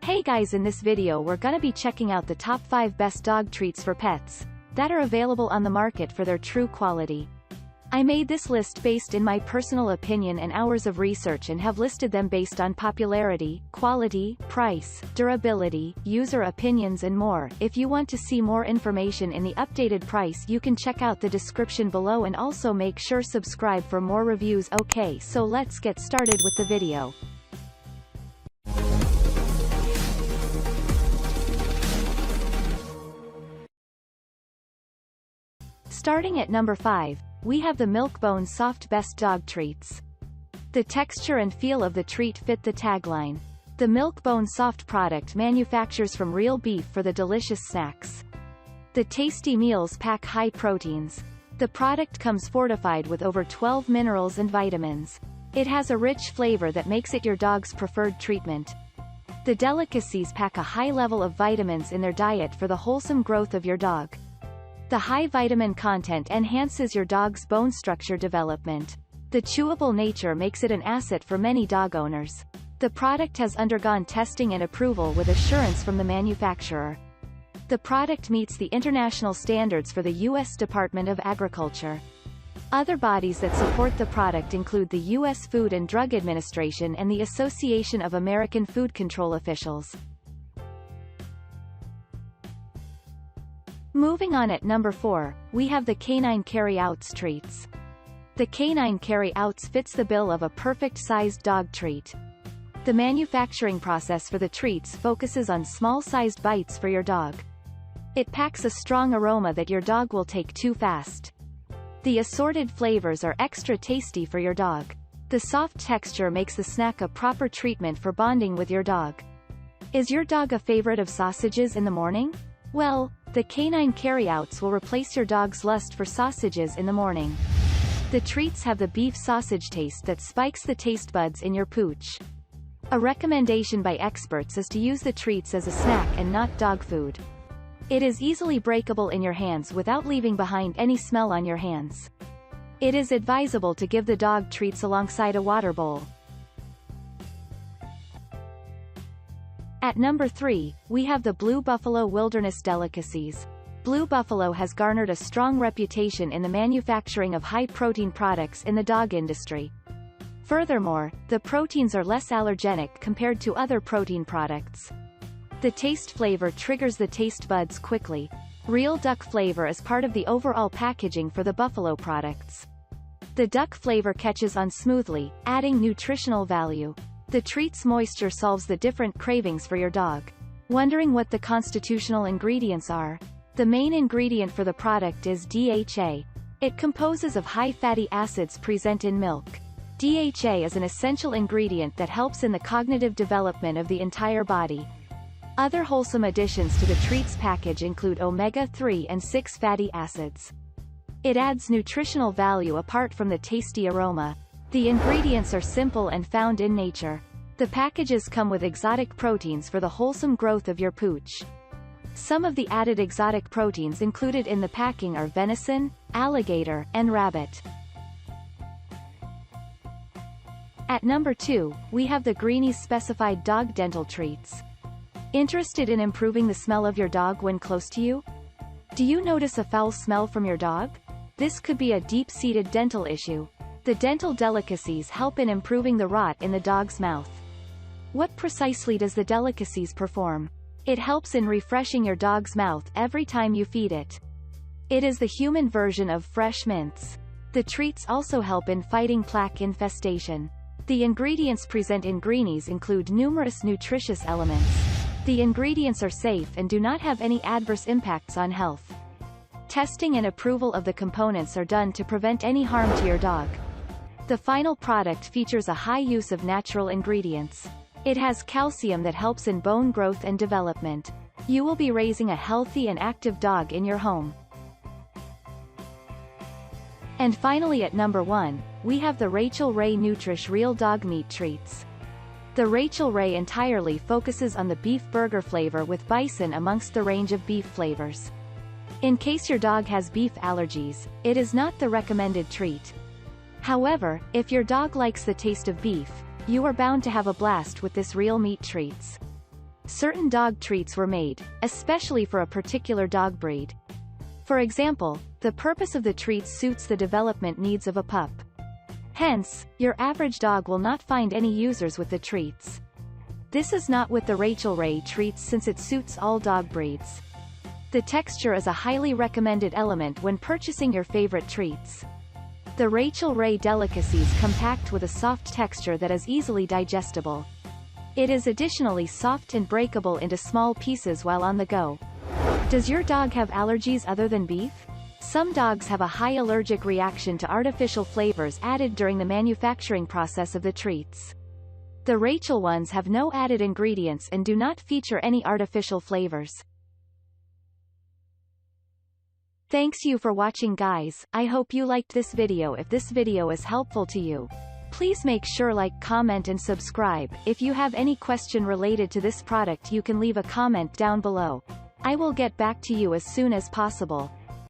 Hey guys, in this video we're gonna be checking out the top 5 best dog treats for pets that are available on the market for their true quality. I made this list based in my personal opinion and hours of research and have listed them based on popularity, quality, price, durability, user opinions and more. If you want to see more information in the updated price, you can check out the description below and also make sure subscribe for more reviews. Okay, so let's get started with the video. Starting at number 5, we have the Milkbone Soft Best Dog Treats. The texture and feel of the treat fit the tagline. The Milkbone Soft product manufactures from real beef for the delicious snacks. The tasty meals pack high proteins. The product comes fortified with over 12 minerals and vitamins. It has a rich flavor that makes it your dog's preferred treatment. The delicacies pack a high level of vitamins in their diet for the wholesome growth of your dog. The high vitamin content enhances your dog's bone structure development. The chewable nature makes it an asset for many dog owners. The product has undergone testing and approval with assurance from the manufacturer. The product meets the international standards for the U.S. Department of Agriculture. Other bodies that support the product include the U.S. Food and Drug Administration and the Association of American Food Control Officials. Moving on, at number 4, we have the Canine Carryouts treats. The Canine Carryouts fits the bill of a perfect-sized dog treat. The manufacturing process for the treats focuses on small-sized bites for your dog. It packs a strong aroma that your dog will take too fast. The assorted flavors are extra tasty for your dog. The soft texture makes the snack a proper treatment for bonding with your dog. Is your dog a favorite of sausages in the morning? Well, the Canine Carryouts will replace your dog's lust for sausages in the morning. The treats have the beef sausage taste that spikes the taste buds in your pooch. A recommendation by experts is to use the treats as a snack and not dog food. It is easily breakable in your hands without leaving behind any smell on your hands. It is advisable to give the dog treats alongside a water bowl. At number 3, we have the Blue Buffalo Wilderness Delicacies. Blue Buffalo has garnered a strong reputation in the manufacturing of high-protein products in the dog industry. Furthermore, the proteins are less allergenic compared to other protein products. The taste flavor triggers the taste buds quickly. Real duck flavor is part of the overall packaging for the Buffalo products. The duck flavor catches on smoothly, adding nutritional value. The treat's moisture solves the different cravings for your dog. Wondering what the constitutional ingredients are? The main ingredient for the product is DHA. It composes of high fatty acids present in milk. DHA is an essential ingredient that helps in the cognitive development of the entire body. Other wholesome additions to the treat's package include omega-3 and 6 fatty acids. It adds nutritional value apart from the tasty aroma. The ingredients are simple and found in nature. The packages come with exotic proteins for the wholesome growth of your pooch. Some of the added exotic proteins included in the packing are venison, alligator, and rabbit. At number 2, we have the Greenies Specified Dog Dental Treats. Interested in improving the smell of your dog when close to you? Do you notice a foul smell from your dog? This could be a deep-seated dental issue. The dental delicacies help in improving the rot in the dog's mouth. What precisely does the delicacies perform? It helps in refreshing your dog's mouth every time you feed it. It is the human version of fresh mints. The treats also help in fighting plaque infestation. The ingredients present in Greenies include numerous nutritious elements. The ingredients are safe and do not have any adverse impacts on health. Testing and approval of the components are done to prevent any harm to your dog. The final product features a high use of natural ingredients. It has calcium that helps in bone growth and development. You will be raising a healthy and active dog in your home. And finally, at number 1, we have the Rachael Ray Nutrish Real Dog Meat Treats. The Rachael Ray entirely focuses on the beef burger flavor with bison amongst the range of beef flavors. In case your dog has beef allergies, it is not the recommended treat. However, if your dog likes the taste of beef, you are bound to have a blast with this real meat treats. certain dog treats were made, especially for a particular dog breed. For example, the purpose of the treat suits the development needs of a pup. Hence, your average dog will not find any users with the treats. This is not with the Rachael Ray treats since it suits all dog breeds. The texture is a highly recommended element when purchasing your favorite treats. The Rachael Ray Delicacies compact with a soft texture that is easily digestible. It is additionally soft and breakable into small pieces while on the go. Does your dog have allergies other than beef? Some dogs have a high allergic reaction to artificial flavors added during the manufacturing process of the treats. The Rachael ones have no added ingredients and do not feature any artificial flavors. Thanks you for watching, guys. I hope you liked this video. If this video is helpful to you, please make sure like, comment and subscribe. If you have any question related to this product, you can leave a comment down below. I will get back to you as soon as possible.